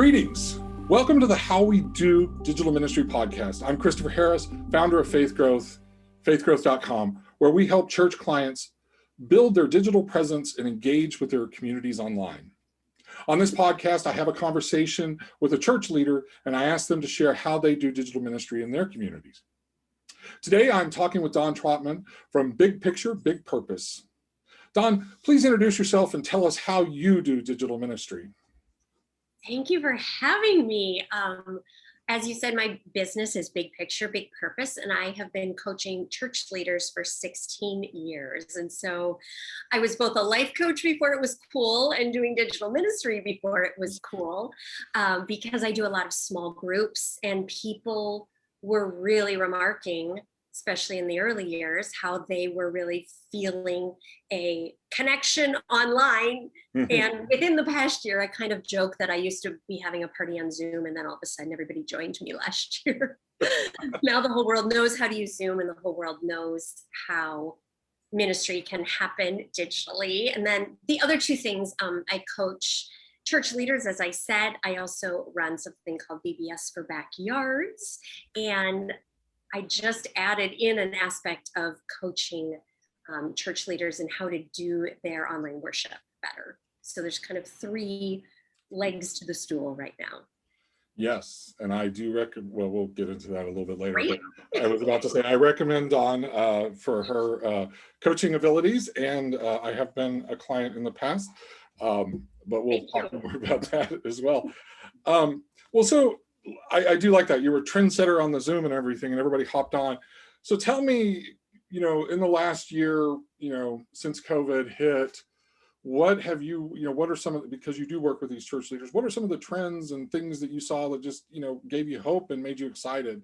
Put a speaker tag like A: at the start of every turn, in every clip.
A: Greetings. Welcome to the How We Do Digital Ministry podcast. I'm Christopher Harris, founder of Faith Growth, faithgrowth.com, where we help church clients build their digital presence and engage with their communities online. On this podcast, I have a conversation with a church leader, and I ask them to share how they do digital ministry in their communities. Today, I'm talking with Don Trautman from Big Picture, Big Purpose. Don, please introduce yourself and tell us how you do digital ministry.
B: Thank you for having me. As you said, my business is Big Picture, Big Purpose, and I have been coaching church leaders for 16 years. And so I was both a life coach before it was cool and doing digital ministry before it was cool, because I do a lot of small groups, and people were really remarking, especially in the early years, how they were really feeling a connection online. And within the past year, I kind of joke that I used to be having a party on Zoom, and then all of a sudden everybody joined me last year. Now the whole world knows how to use Zoom, and the whole world knows how ministry can happen digitally. And then the other two things, I coach church leaders, as I said. I also run something called VBS for Backyards, and I just added in an aspect of coaching church leaders and how to do their online worship better. So there's kind of three legs to the stool right now.
A: Yes, and I do recommend, well, we'll get into that a little bit later.
B: Right?
A: But I was about to say, I recommend Dawn for her coaching abilities, and I have been a client in the past, but we'll talk more about that as well. So I do like that. You were a trendsetter on the Zoom and everything, and everybody hopped on. So tell me, in the last year, since COVID hit, what have you, what are some of the, because you do work with these church leaders, what are some of the trends and things that you saw that just, gave you hope and made you excited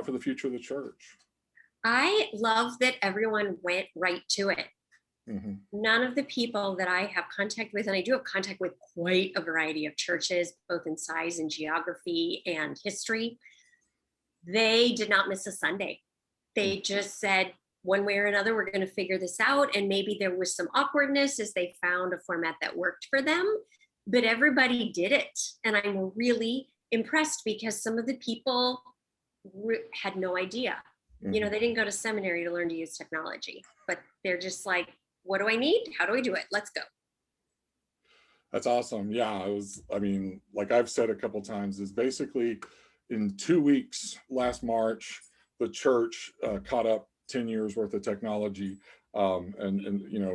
A: for the future of the church?
B: I love that everyone went right to it.
A: Mm-hmm.
B: None of the people that I have contact with, and I do have contact with quite a variety of churches, both in size and geography and history, they did not miss a Sunday. They just said, one way or another, we're going to figure this out. And maybe there was some awkwardness as they found a format that worked for them, but everybody did it. And I'm really impressed because some of the people had no idea.
A: Mm-hmm.
B: They didn't go to seminary to learn to use technology, but they're just like, what do I need? How do I do it? Let's go.
A: That's awesome. Yeah, like I've said a couple of times, is basically in 2 weeks, last March, the church caught up 10 years worth of technology. And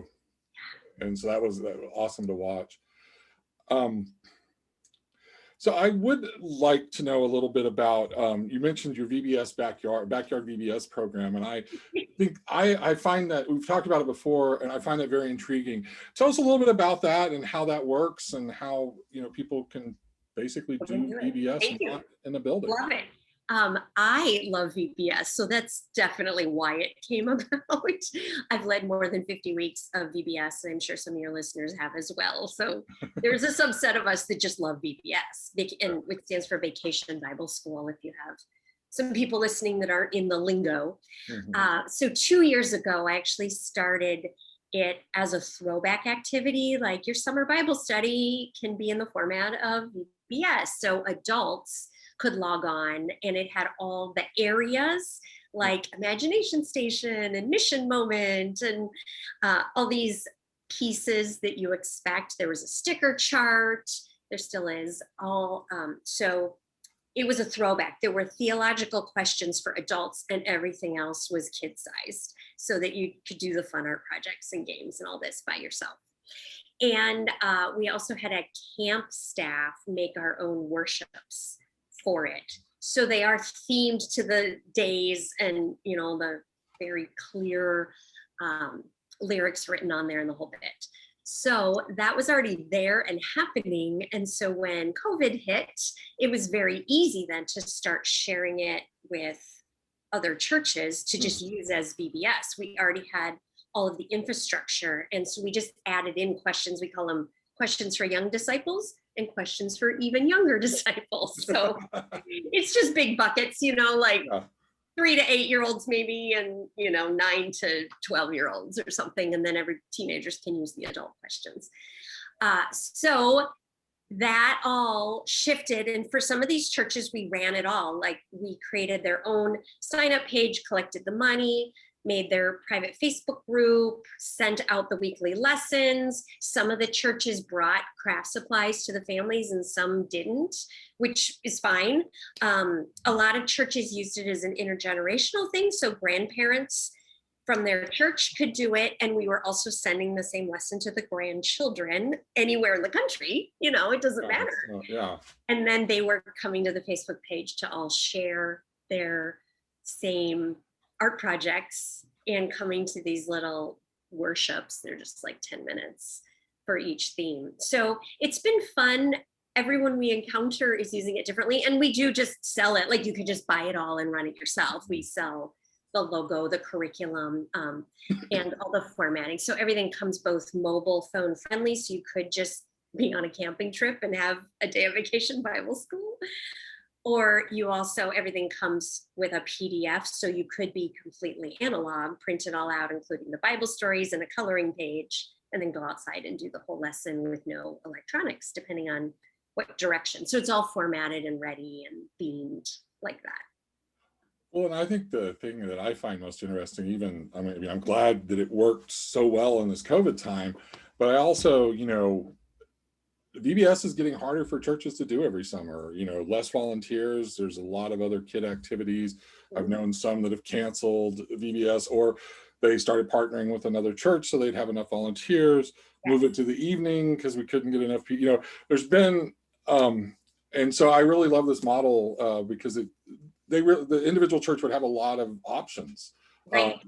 A: so that was awesome to watch. So I would like to know a little bit about, you mentioned your VBS backyard VBS program. And I think I find that we've talked about it before, and I find that very intriguing. Tell us a little bit about that and how that works, and how, people can basically do VBS in a building.
B: Love it. I love VBS, so that's definitely why it came about. I've led more than 50 weeks of VBS, and I'm sure some of your listeners have as well. So there's a subset of us that just love VBS, and it stands for Vacation Bible School, if you have some people listening that aren't in the lingo.
A: Mm-hmm.
B: So 2 years ago, I actually started it as a throwback activity, like your summer Bible study can be in the format of VBS. So adults could log on, and it had all the areas like Imagination Station and Mission Moment and all these pieces that you expect. There was a sticker chart. There still is. So it was a throwback. There were theological questions for adults, and everything else was kid-sized, so that you could do the fun art projects and games and all this by yourself. And we also had a camp staff make our own worships for it. So they are themed to the days, and the very clear lyrics written on there and the whole bit. So that was already there and happening. And so when COVID hit, it was very easy then to start sharing it with other churches to just use as VBS. We already had all of the infrastructure. And so we just added in questions. We call them questions for young disciples and questions for even younger disciples. So it's just big buckets, like 3 to 8-year-olds maybe, and 9 to 12-year-olds or something. And then every teenagers can use the adult questions. So that all shifted. And for some of these churches, we ran it all. Like, we created their own sign up page, collected the money, made their private Facebook group, sent out the weekly lessons. Some of the churches brought craft supplies to the families and some didn't, which is fine. A lot of churches used it as an intergenerational thing. So grandparents from their church could do it. And we were also sending the same lesson to the grandchildren anywhere in the country. It doesn't matter.
A: Yeah.
B: And then they were coming to the Facebook page to all share their same art projects and coming to these little worships. They're just like 10 minutes for each theme. So it's been fun. Everyone we encounter is using it differently. And we do just sell it. Like, you could just buy it all and run it yourself. We sell the logo, the curriculum, and all the formatting. So everything comes both mobile phone friendly. So you could just be on a camping trip and have a day of vacation Bible school. Or you also, everything comes with a PDF. So you could be completely analog, print it all out, including the Bible stories and a coloring page, and then go outside and do the whole lesson with no electronics, depending on what direction. So it's all formatted and ready and themed like that.
A: Well, and I think the thing that I find most interesting, even, I mean, I'm glad that it worked so well in this COVID time, but I also, VBS is getting harder for churches to do every summer, less volunteers. There's a lot of other kid activities. I've known some that have canceled VBS, or they started partnering with another church so they'd have enough volunteers, move it to the evening because we couldn't get enough people. There's been, and so I really love this model because the individual church would have a lot of options.
B: Right.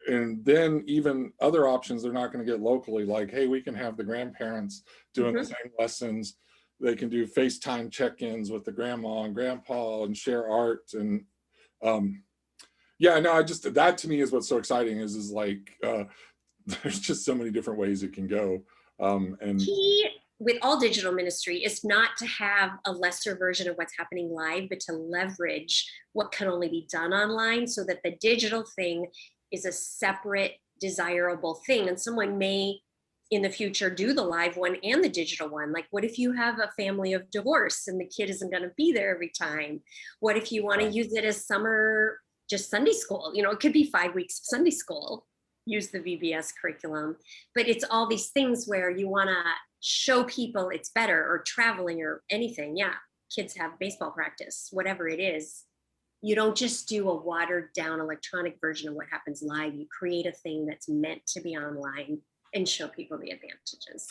A: And then even other options they're not going to get locally, like, hey, we can have the grandparents doing the same lessons. They can do FaceTime check-ins with the grandma and grandpa and share art. And that to me is what's so exciting is like, there's just so many different ways it can go. And
B: key with all digital ministry is not to have a lesser version of what's happening live, but to leverage what can only be done online, so that the digital thing is a separate, desirable thing. And someone may in the future do the live one and the digital one. Like, what if you have a family of divorce and the kid isn't going to be there every time? What if you want to use it as summer, just Sunday school? It could be 5 weeks of Sunday school, use the VBS curriculum. But it's all these things where you want to show people it's better, or traveling or anything. Yeah, kids have baseball practice, whatever it is. You don't just do a watered down electronic version of what happens live. You create a thing that's meant to be online and show people the advantages.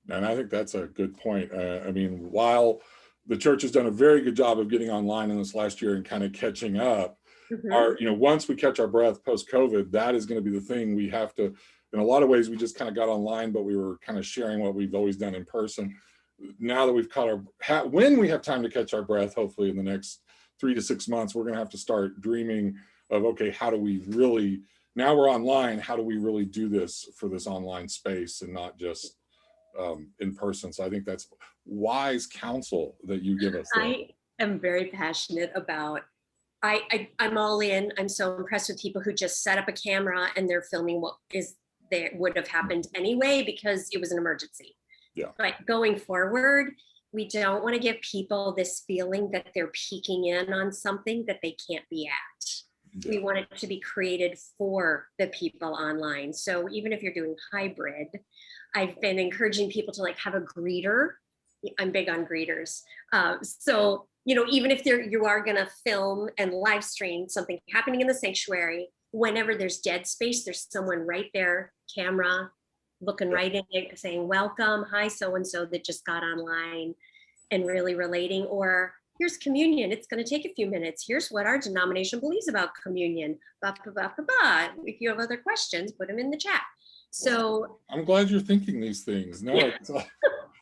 A: And I think that's a good point. I mean, while the church has done a very good job of getting online in this last year and kind of catching up, once we catch our breath post-COVID, that is going to be the thing we have to, in a lot of ways, we just kind of got online, but we were kind of sharing what we've always done in person. Now that we've caught when we have time to catch our breath, hopefully in the next 3 to 6 months, we're going to have to start dreaming of, okay, how do we really, now we're online, how do we really do this for this online space and not just in person? So I think that's wise counsel that you give us there.
B: I am very passionate about, I'm all in. I'm so impressed with people who just set up a camera and they're filming what would have happened anyway, because it was an emergency.
A: Yeah.
B: But going forward, we don't want to give people this feeling that they're peeking in on something that they can't be at. Yeah. We want it to be created for the people online. So even if you're doing hybrid, I've been encouraging people to have a greeter. I'm big on greeters. So, even if you are going to film and live stream something happening in the sanctuary, whenever there's dead space, there's someone right there, camera, looking right in it, saying, welcome, hi, so-and-so that just got online, and really relating. Or here's communion. It's going to take a few minutes. Here's what our denomination believes about communion. If you have other questions, put them in the chat. So
A: I'm glad you're thinking these things. No,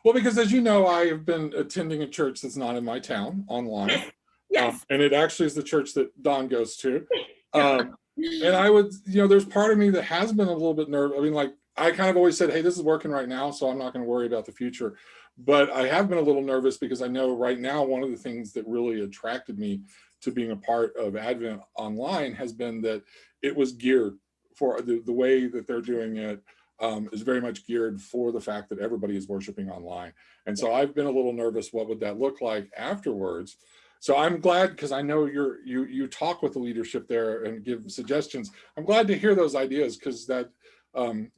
A: well, because as you know, I have been attending a church that's not in my town online.
B: Yes.
A: And it actually is the church that Don goes to. And I would, there's part of me that has been a little bit nervous. I mean, I kind of always said, hey, this is working right now, so I'm not going to worry about the future. But I have been a little nervous because I know right now one of the things that really attracted me to being a part of Advent Online has been that it was geared for the way that they're doing it. is very much geared for the fact that everybody is worshiping online. And so I've been a little nervous, what would that look like afterwards? So I'm glad, because I know you talk with the leadership there and give suggestions. I'm glad to hear those ideas, because that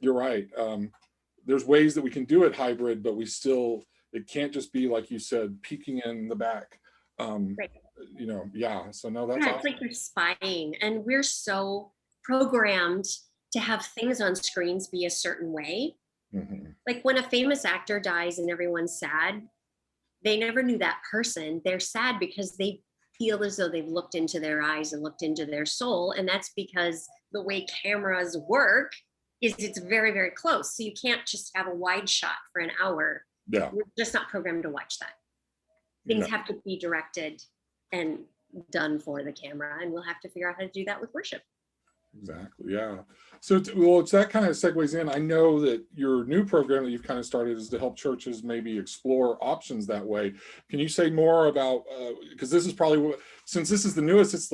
A: you're right. There's ways that we can do it hybrid, but it can't just be, like you said, peeking in the back.
B: Right.
A: So no, that's
B: Yeah,
A: awesome.
B: it's like you're spying, and we're so programmed to have things on screens be a certain way.
A: Mm-hmm.
B: Like when a famous actor dies and everyone's sad, they never knew that person. They're sad because they feel as though they've looked into their eyes and looked into their soul. And that's because the way cameras work is it's very, very close. So you can't just have a wide shot for an hour.
A: Yeah.
B: We're just not programmed to watch that. Things have to be directed and done for the camera, and we'll have to figure out how to do that with worship.
A: Exactly. Yeah. So, it's that kind of segues in. I know that your new program that you've kind of started is to help churches maybe explore options that way. Can you say more about, because this is probably since this is the newest, it's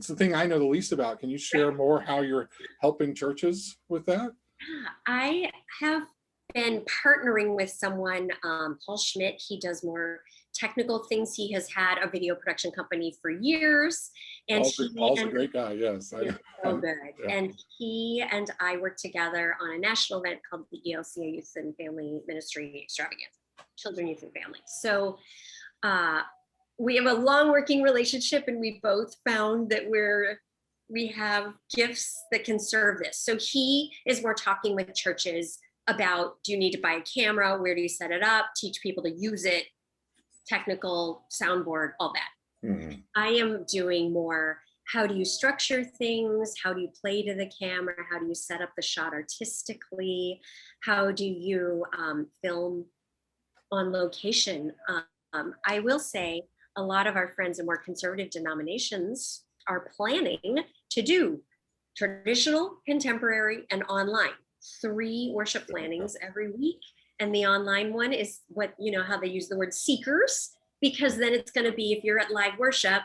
A: the thing I know the least about. Can you share more how you're helping churches with that?
B: I have been partnering with someone, Paul Schmidt. He does more technical things. He has had a video production company for years. And
A: Paul's a great guy, yes.
B: So good. Yeah. And he and I worked together on a national event called the ELCA Youth and Family Ministry Extravaganza, Children, Youth, and Family. So we have a long working relationship, and we both found that we have gifts that can serve this. So he is more talking with churches about, do you need to buy a camera? Where do you set it up? Teach people to use it, technical, soundboard, all that. Mm-hmm. I am doing more, how do you structure things? How do you play to the camera? How do you set up the shot artistically? How do you film on location? I will say a lot of our friends in more conservative denominations are planning to do traditional, contemporary, and online. 3 worship plannings every week. And the online one is how they use the word seekers, because then it's going to be, if you're at live worship,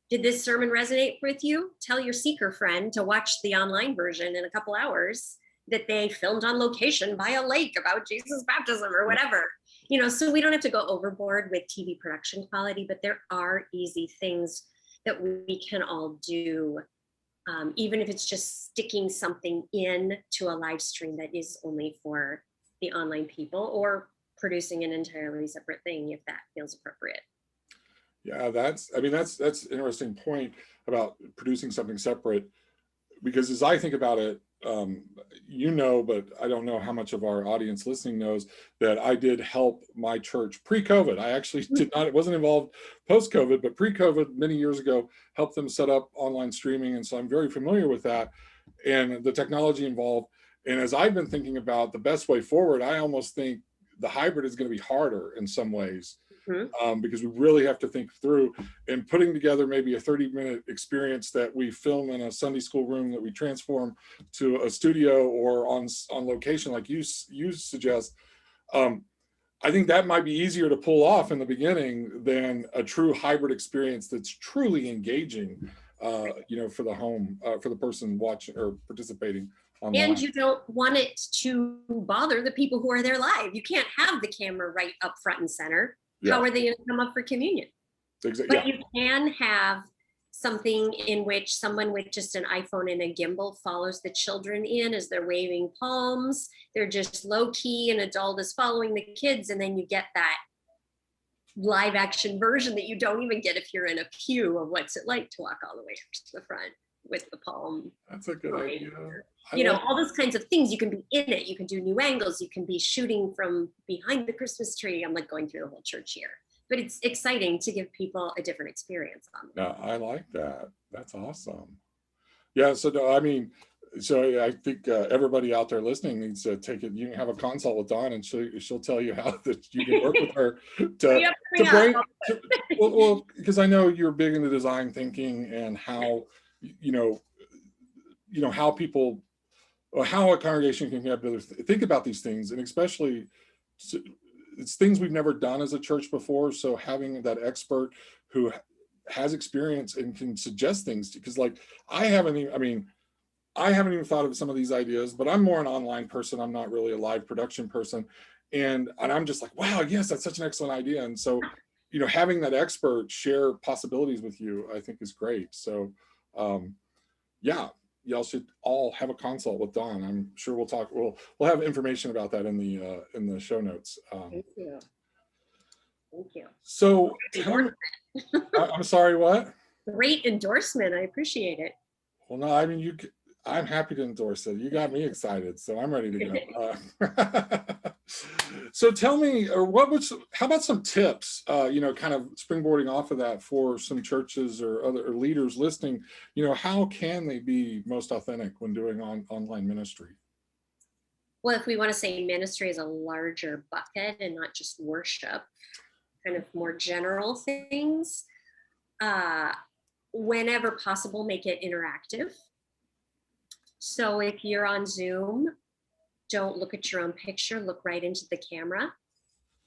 B: did this sermon resonate with you? Tell your seeker friend to watch the online version in a couple hours that they filmed on location by a lake about Jesus' baptism or whatever. So we don't have to go overboard with TV production quality, but there are easy things that we can all do. Even if it's just sticking something in to a live stream that is only for the online people, or producing an entirely separate thing if that feels appropriate.
A: Yeah, that's an interesting point about producing something separate, because as I think about it, but I don't know how much of our audience listening knows that I did help my church pre-COVID. I actually it wasn't involved post-COVID, but pre-COVID many years ago, helped them set up online streaming. And so I'm very familiar with that and the technology involved. And as I've been thinking about the best way forward, I almost think the hybrid is going to be harder in some ways. Because we really have to think through and putting together maybe a 30-minute experience that we film in a Sunday school room that we transform to a studio or on location like you suggest. I think that might be easier to pull off in the beginning than a true hybrid experience that's truly engaging, for the home, for the person watching or participating online.
B: And you don't want it to bother the people who are there live. You can't have the camera right up front and center. Yeah. How are they going to come up for communion? Exactly. But you can have something in which someone with just an iPhone and a gimbal follows the children in as they're waving palms. They're just low key, and adult is following the kids. And then you get that live action version that you don't even get if you're in a pew of what's it like to walk all the way up to the front with the palm.
A: That's a good idea.
B: All those kinds of things. You can be in it. You can do new angles. You can be shooting from behind the Christmas tree. I'm like going through the whole church here. But it's exciting to give people a different experience on them.
A: Yeah, I like that. That's awesome. Yeah, so I think everybody out there listening needs to take it. You can have a consult with Dawn, and she'll tell you how that you can work with her because I know you're big into design thinking and how how people, or how a congregation can have others think about these things, and especially it's things we've never done as a church before. So having that expert who has experience and can suggest things, because like I I haven't even thought of some of these ideas, but I'm more an online person. I'm not really a live production person. And I'm just like, wow, yes, that's such an excellent idea. And so, having that expert share possibilities with you, I think is great. So, yeah, y'all should all have a consult with Dawn. I'm sure we'll talk. We'll have information about that in the show notes.
B: Thank you. Thank you.
A: So tell me, I'm sorry, what?
B: Great endorsement. I appreciate it.
A: Well, no, I mean, I'm happy to endorse it. You got me excited, so I'm ready to go. So tell me, or how about some tips, kind of springboarding off of that for some churches or other leaders listening, how can they be most authentic when doing online ministry?
B: Well, if we want to say ministry is a larger bucket and not just worship, kind of more general things, whenever possible, make it interactive. So if you're on Zoom, don't look at your own picture, look right into the camera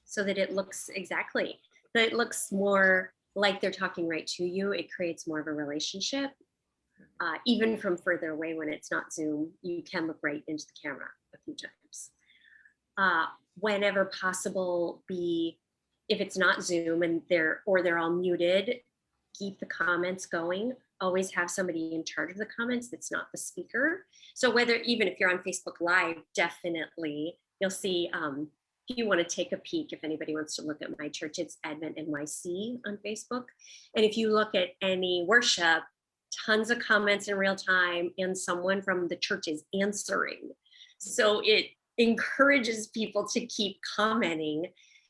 B: so that it looks more like they're talking right to you. It creates more of a relationship. Even from further away when it's not Zoom, you can look right into the camera a few times. Whenever possible, if it's not Zoom and they're all muted, keep the comments going. Always have somebody in charge of the comments that's not the speaker. So even if you're on Facebook Live, definitely you'll see, if you want to take a peek, if anybody wants to look at my church, it's Advent NYC on Facebook. And if you look at any worship, tons of comments in real time and someone from the church is answering. So it encourages people to keep commenting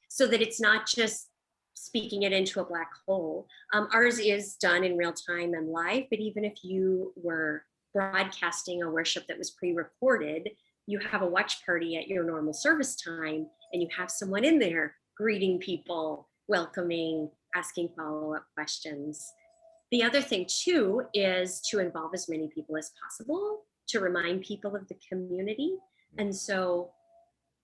B: so that it's not just speaking it into a black hole. Ours is done in real time and live, but even if you were broadcasting a worship that was pre-recorded, you have a watch party at your normal service time and you have someone in there greeting people, welcoming, asking follow-up questions. The other thing too is to involve as many people as possible to remind people of the community. And so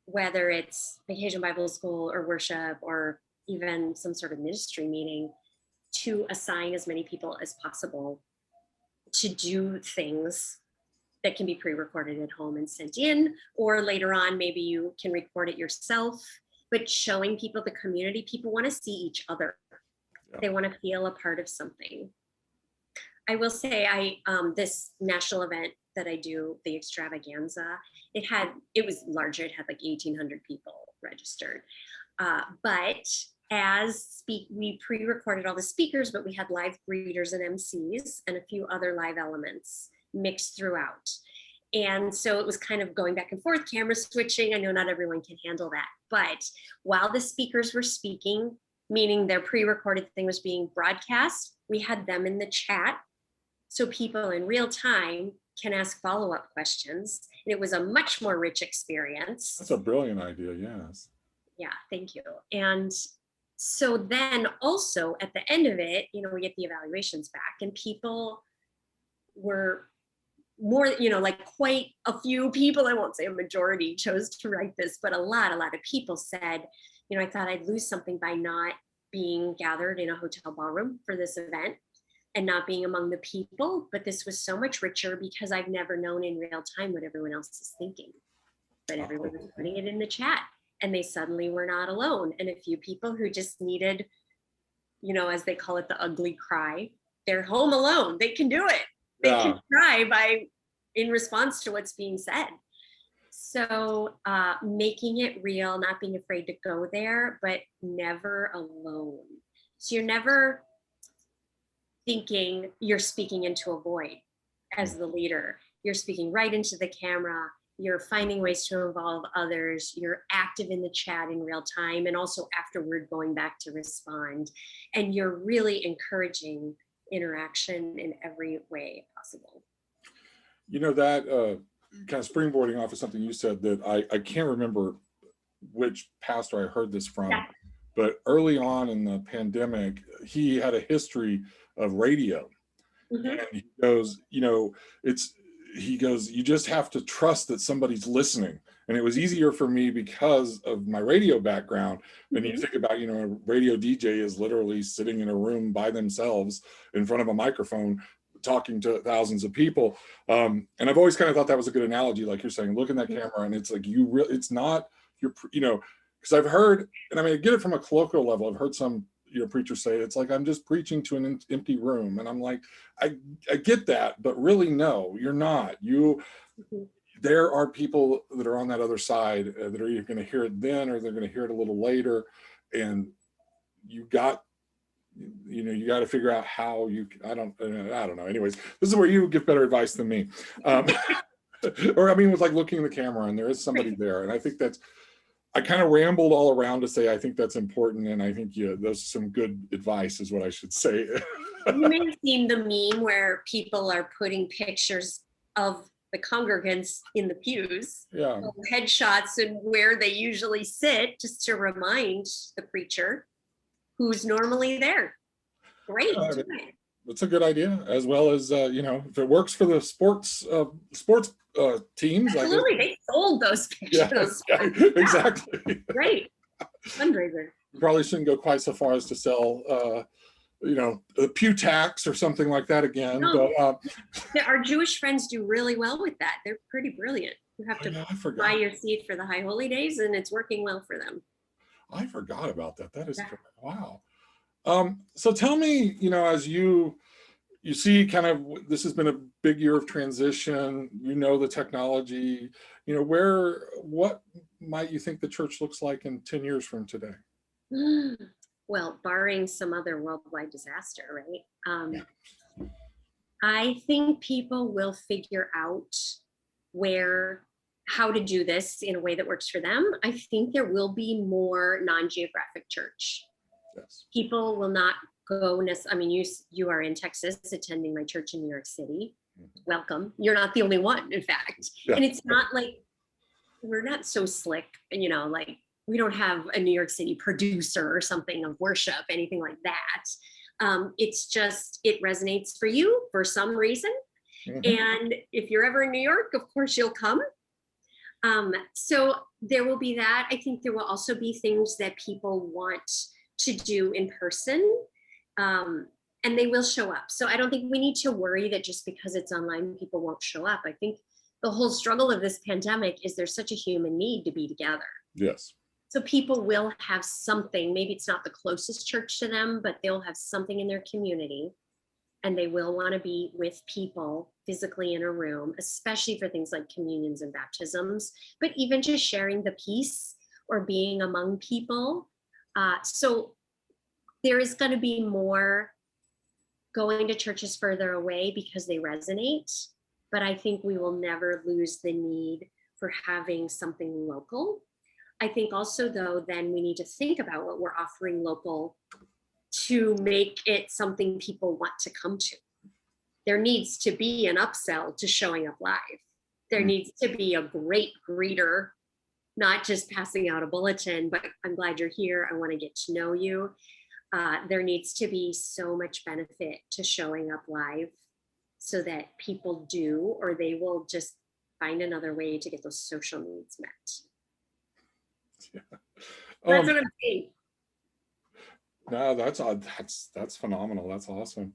B: whether it's Vacation Bible School or worship or even some sort of ministry meeting, to assign as many people as possible to do things that can be pre-recorded at home and sent in, or later on, maybe you can record it yourself, but showing people the community. People want to see each other. Yeah. They want to feel a part of something. I will say this national event that I do, the extravaganza, it was larger. It had like 1,800 people registered. But we pre-recorded all the speakers, but we had live greeters and MCs and a few other live elements mixed throughout. And so it was kind of going back and forth, camera switching. I know not everyone can handle that, but while the speakers were speaking, meaning their pre-recorded thing was being broadcast, we had them in the chat. So people in real time can ask follow-up questions. And it was a much more rich experience.
A: That's a brilliant idea, yes.
B: Yeah, thank you. And so then also at the end of it, we get the evaluations back and people were more, like quite a few people, I won't say a majority chose to write this, but a lot of people said, I thought I'd lose something by not being gathered in a hotel ballroom for this event and not being among the people, but this was so much richer because I've never known in real time what everyone else is thinking, but everyone was putting it in the chat. And they suddenly were not alone. And a few people who just needed, as they call it, the ugly cry, they're home alone. They can do it. They can cry in response to what's being said. So making it real, not being afraid to go there, but never alone. So you're never thinking you're speaking into a void as the leader. You're speaking right into the camera. You're finding ways to involve others. You're active in the chat in real time and also afterward going back to respond. And you're really encouraging interaction in every way possible.
A: That kind of springboarding off of something you said that I can't remember which pastor I heard this from, but early on in the pandemic, he had a history of radio. Mm-hmm. And he goes, you just have to trust that somebody's listening. And it was easier for me because of my radio background. And you think about, a radio DJ is literally sitting in a room by themselves in front of a microphone talking to thousands of people. And I've always kind of thought that was a good analogy, like you're saying, look in that camera, and it's like it's not your, because I've heard, and I mean, I get it from a colloquial level. I've heard some preachers say it's like, I'm just preaching to an empty room, and I'm like, I get that, but really, no, you're not. There are people that are on that other side that are either going to hear it then, or they're going to hear it a little later, and you got to figure out how I don't know. Anyways, this is where you give better advice than me. Or I mean, with like looking in the camera and there is somebody there. And I think I kind of rambled all around to say, I think that's important. And I think those some good advice is what I should say.
B: You may have seen the meme where people are putting pictures of the congregants in the pews, headshots and where they usually sit, just to remind the preacher who's normally there. Great.
A: That's a good idea, as well as if it works for the sports teams.
B: Absolutely, they sold those pictures.
A: Yeah, exactly.
B: Great fundraiser.
A: You probably shouldn't go quite so far as to sell the pew tax or something like that again.
B: No, but our Jewish friends do really well with that. They're pretty brilliant. You have to buy your seat for the High Holy Days, and it's working well for them.
A: I forgot about that. That is wow. So tell me, as you see kind of, this has been a big year of transition, the technology, what might you think the church looks like in 10 years from today?
B: Well, barring some other worldwide disaster, right? I think people will figure out how to do this in a way that works for them. I think there will be more non-geographic church.
A: Yes.
B: People will not go you are in Texas attending my church in New York City. Mm-hmm. Welcome. You're not the only one, in fact. Yeah. And it's not like we're not so slick, like we don't have a New York City producer or something of worship, anything like that. It's just, it resonates for you for some reason. Mm-hmm. And if you're ever in New York, of course you'll come. So there will be that. I think there will also be things that people want to do in person, and they will show up. So I don't think we need to worry that just because it's online, people won't show up. I think the whole struggle of this pandemic is there's such a human need to be together.
A: Yes.
B: So people will have something, maybe it's not the closest church to them, but they'll have something in their community, and they will want to be with people physically in a room, especially for things like communions and baptisms, but even just sharing the peace or being among people. So there is going to be more going to churches further away because they resonate, but I think we will never lose the need for having something local. I think also, though, then we need to think about what we're offering local to make it something people want to come to. There needs to be an upsell to showing up live. There needs to be a great greeter, not just passing out a bulletin, but I'm glad you're here. I want to get to know you. There needs to be so much benefit to showing up live so that people do, or they will just find another way to get those social needs met.
A: Yeah.
B: That's what I'm saying.
A: No, that's phenomenal. That's awesome.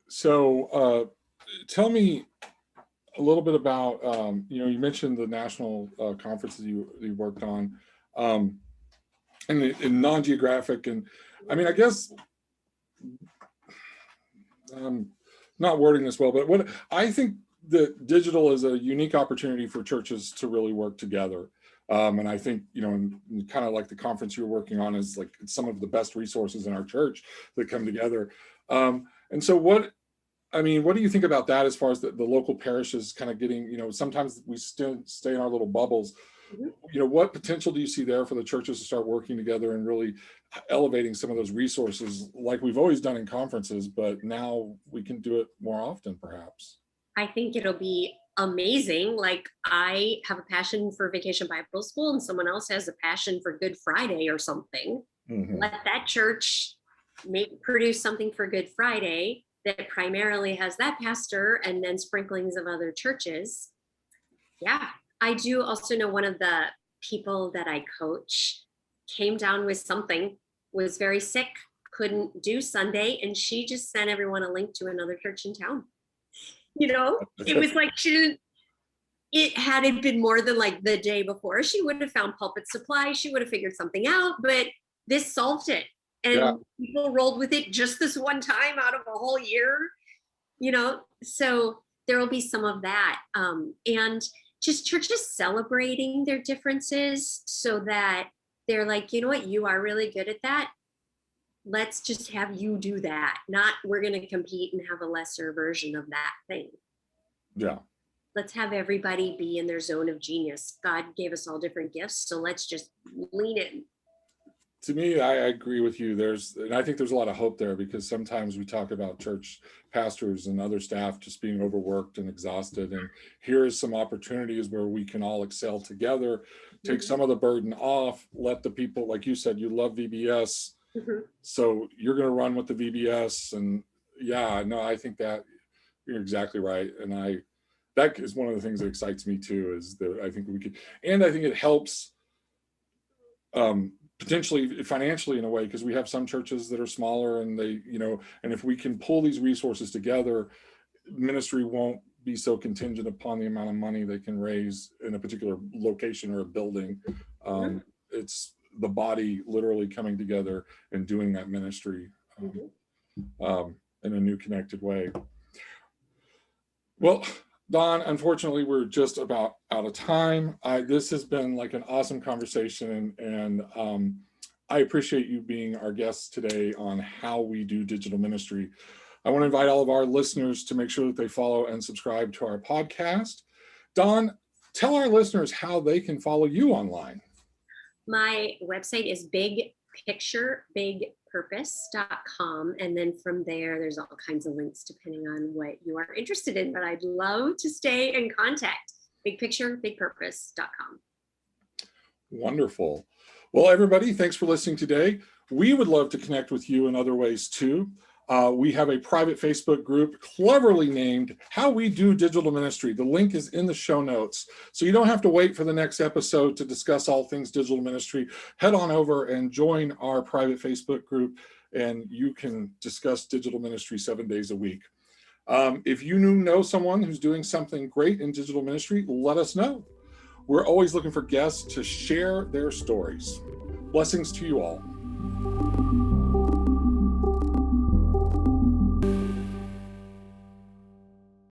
A: So tell me a little bit about, you mentioned the national conferences you worked on, and in non-geographic, and I mean, I guess not wording this well, but what I think that digital is a unique opportunity for churches to really work together. And I think, kind of like the conference you're working on is like some of the best resources in our church that come together. And so what do you think about that as far as the local parishes kind of getting, sometimes we still stay in our little bubbles. Mm-hmm. What potential do you see there for the churches to start working together and really elevating some of those resources like we've always done in conferences, but now we can do it more often, perhaps?
B: I think it'll be amazing. Like, I have a passion for Vacation Bible School and someone else has a passion for Good Friday or something. Mm-hmm. Let that church produce something for Good Friday that primarily has that pastor and then sprinklings of other churches. Yeah, I do also know one of the people that I coach came down with something, was very sick, couldn't do Sunday, and she just sent everyone a link to another church in town. It was like she didn't, it had it been more than like the day before, she would have found pulpit supply, she would have figured something out, but this solved it. And people rolled with it just this one time out of a whole year, so there will be some of that. And just churches celebrating their differences so that they're like, you know what, you are really good at that. Let's just have you do that. Not we're going to compete and have a lesser version of that thing.
A: Yeah.
B: Let's have everybody be in their zone of genius. God gave us all different gifts, so let's just lean in.
A: To me, I agree with you. And I think there's a lot of hope there, because sometimes we talk about church pastors and other staff just being overworked and exhausted. And here is some opportunities where we can all excel together, take some of the burden off, let the people, like you said, you love VBS. So you're going to run with the VBS. And I think that you're exactly right. And that is one of the things that excites me too, is that I think we could, and I think it helps potentially financially in a way, because we have some churches that are smaller and they, and if we can pull these resources together, ministry won't be so contingent upon the amount of money they can raise in a particular location or a building. It's the body literally coming together and doing that ministry in a new connected way. Well, Dawn, unfortunately, we're just about out of time. This has been like an awesome conversation, and I appreciate you being our guest today on how we do digital ministry. I want to invite all of our listeners to make sure that they follow and subscribe to our podcast. Dawn, tell our listeners how they can follow you online. My website is bigpicturebigpurpose.com. And then from there, there's all kinds of links depending on what you are interested in. But I'd love to stay in contact. Bigpicturebigpurpose.com. Wonderful. Well, everybody, thanks for listening today. We would love to connect with you in other ways too. We have a private Facebook group cleverly named How We Do Digital Ministry. The link is in the show notes. So you don't have to wait for the next episode to discuss all things digital ministry. Head on over and join our private Facebook group, and you can discuss digital ministry 7 days a week. If you know someone who's doing something great in digital ministry, let us know. We're always looking for guests to share their stories. Blessings to you all.